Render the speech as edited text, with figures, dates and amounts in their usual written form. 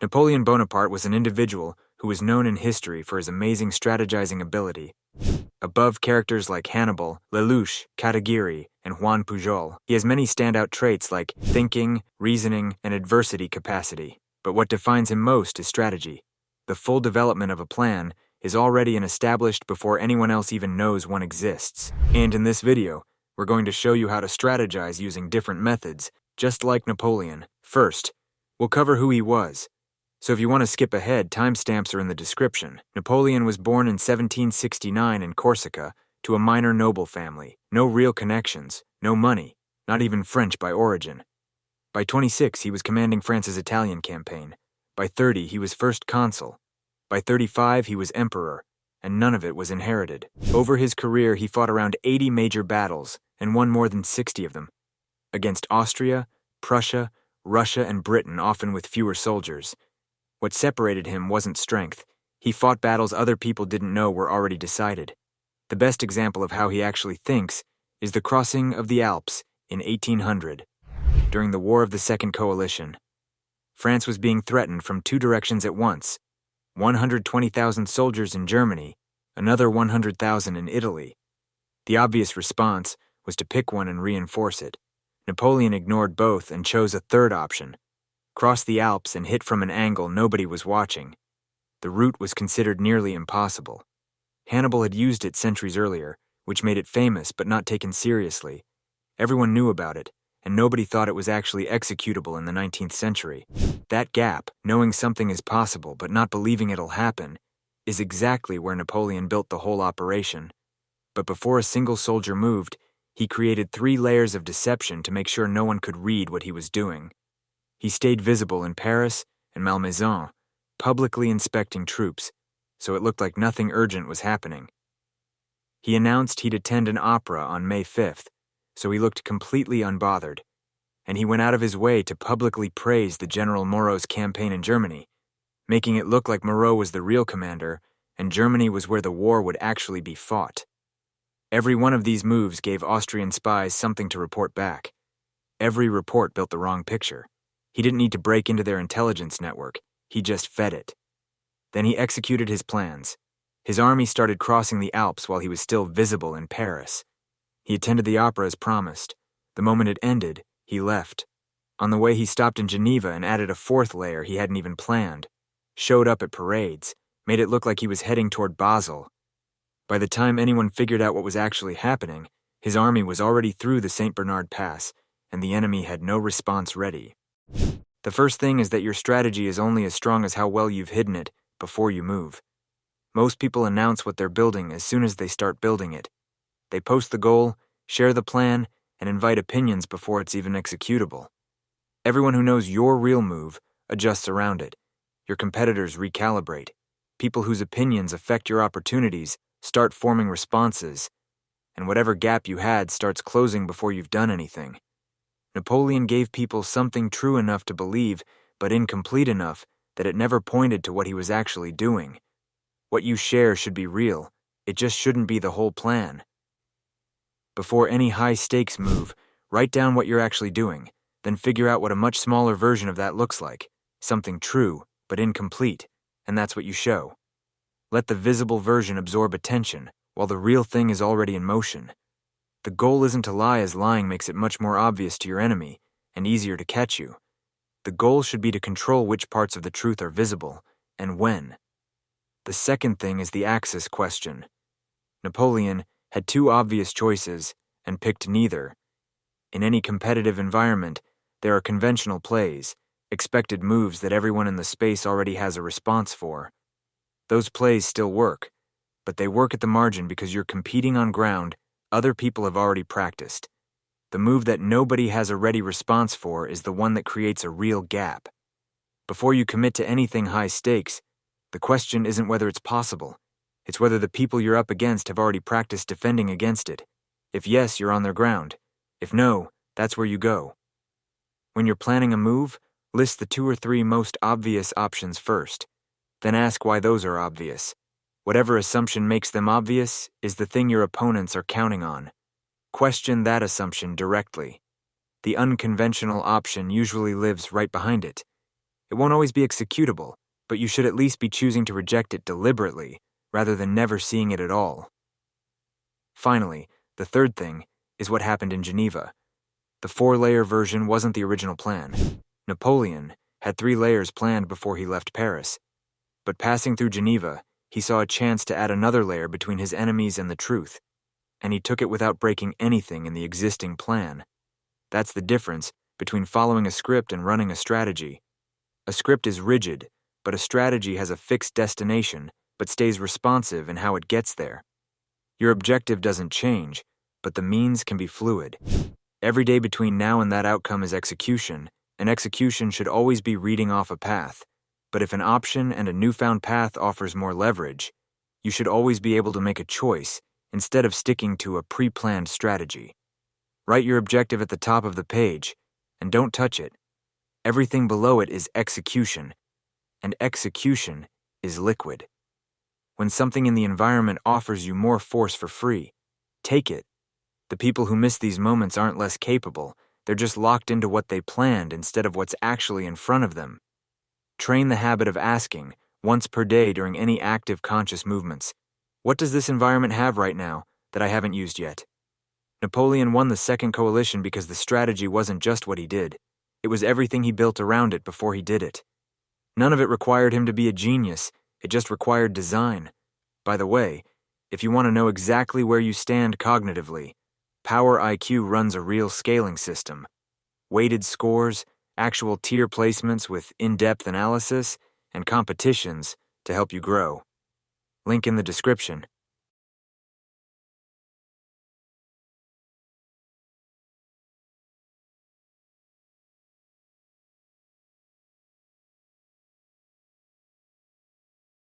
Napoleon Bonaparte was an individual who was known in history for his amazing strategizing ability. Above characters like Hannibal, Lelouch, Katagiri, and Juan Pujol, he has many standout traits like thinking, reasoning, and adversity capacity. But what defines him most is strategy. The full development of a plan is already established before anyone else even knows one exists. And in this video, we're going to show you how to strategize using different methods, just like Napoleon. First, we'll cover who he was. So if you want to skip ahead, timestamps are in the description. Napoleon was born in 1769 in Corsica to a minor noble family. No real connections, no money, not even French by origin. By 26, he was commanding France's Italian campaign. By 30, he was first consul. By 35, he was emperor, and none of it was inherited. Over his career, he fought around 80 major battles and won more than 60 of them. Against Austria, Prussia, Russia, and Britain, often with fewer soldiers. What separated him wasn't strength. He fought battles other people didn't know were already decided. The best example of how he actually thinks is the crossing of the Alps in 1800, during the War of the Second Coalition. France was being threatened from two directions at once: 120,000 soldiers in Germany, another 100,000 in Italy. The obvious response was to pick one and reinforce it. Napoleon ignored both and chose a third option: cross the Alps and hit from an angle nobody was watching. The route was considered nearly impossible. Hannibal had used it centuries earlier, which made it famous but not taken seriously. Everyone knew about it, and nobody thought it was actually executable in the 19th century. That gap, knowing something is possible but not believing it'll happen, is exactly where Napoleon built the whole operation. But before a single soldier moved, he created 3 layers of deception to make sure no one could read what he was doing. He stayed visible in Paris and Malmaison, publicly inspecting troops, so it looked like nothing urgent was happening. He announced he'd attend an opera on May 5th, so he looked completely unbothered, and he went out of his way to publicly praise the General Moreau's campaign in Germany, making it look like Moreau was the real commander and Germany was where the war would actually be fought. Every one of these moves gave Austrian spies something to report back. Every report built the wrong picture. He didn't need to break into their intelligence network, he just fed it. Then he executed his plans. His army started crossing the Alps while he was still visible in Paris. He attended the opera as promised. The moment it ended, he left. On the way, he stopped in Geneva and added a 4th layer he hadn't even planned. Showed up at parades, made it look like he was heading toward Basel. By the time anyone figured out what was actually happening, his army was already through the St. Bernard Pass, and the enemy had no response ready. The first thing is that your strategy is only as strong as how well you've hidden it before you move. Most people announce what they're building as soon as they start building it. They post the goal, share the plan, and invite opinions before it's even executable. Everyone who knows your real move adjusts around it. Your competitors recalibrate. People whose opinions affect your opportunities start forming responses, and whatever gap you had starts closing before you've done anything. Napoleon gave people something true enough to believe, but incomplete enough that it never pointed to what he was actually doing. What you share should be real, it just shouldn't be the whole plan. Before any high-stakes move, write down what you're actually doing, then figure out what a much smaller version of that looks like. Something true, but incomplete, and that's what you show. Let the visible version absorb attention, while the real thing is already in motion. The goal isn't to lie, as lying makes it much more obvious to your enemy, and easier to catch you. The goal should be to control which parts of the truth are visible, and when. The second thing is the axis question. Napoleon had 2 obvious choices, and picked neither. In any competitive environment, there are conventional plays, expected moves that everyone in the space already has a response for. Those plays still work, but they work at the margin because you're competing on ground other people have already practiced. The move that nobody has a ready response for is the one that creates a real gap. Before you commit to anything high stakes, the question isn't whether it's possible. It's whether the people you're up against have already practiced defending against it. If yes, you're on their ground. If no, that's where you go. When you're planning a move, list the 2 or 3 most obvious options first. Then ask why those are obvious. Whatever assumption makes them obvious is the thing your opponents are counting on. Question that assumption directly. The unconventional option usually lives right behind it. It won't always be executable, but you should at least be choosing to reject it deliberately, rather than never seeing it at all. Finally, the third thing is what happened in Geneva. The 4-layer version wasn't the original plan. Napoleon had 3 layers planned before he left Paris. But passing through Geneva, he saw a chance to add another layer between his enemies and the truth, and he took it without breaking anything in the existing plan. That's the difference between following a script and running a strategy. A script is rigid, but a strategy has a fixed destination, but stays responsive in how it gets there. Your objective doesn't change, but the means can be fluid. Every day between now and that outcome is execution, and execution should always be reading off a path. But if an option and a newfound path offers more leverage, you should always be able to make a choice instead of sticking to a pre-planned strategy. Write your objective at the top of the page, and don't touch it. Everything below it is execution, and execution is liquid. When something in the environment offers you more force for free, take it. The people who miss these moments aren't less capable, they're just locked into what they planned instead of what's actually in front of them. Train the habit of asking, once per day during any active conscious movements, what does this environment have right now that I haven't used yet? Napoleon won the Second Coalition because the strategy wasn't just what he did. It was everything he built around it before he did it. None of it required him to be a genius, it just required design. By the way, if you want to know exactly where you stand cognitively, Power IQ runs a real scaling system. Weighted scores, actual tier placements with in-depth analysis, and competitions to help you grow. Link in the description.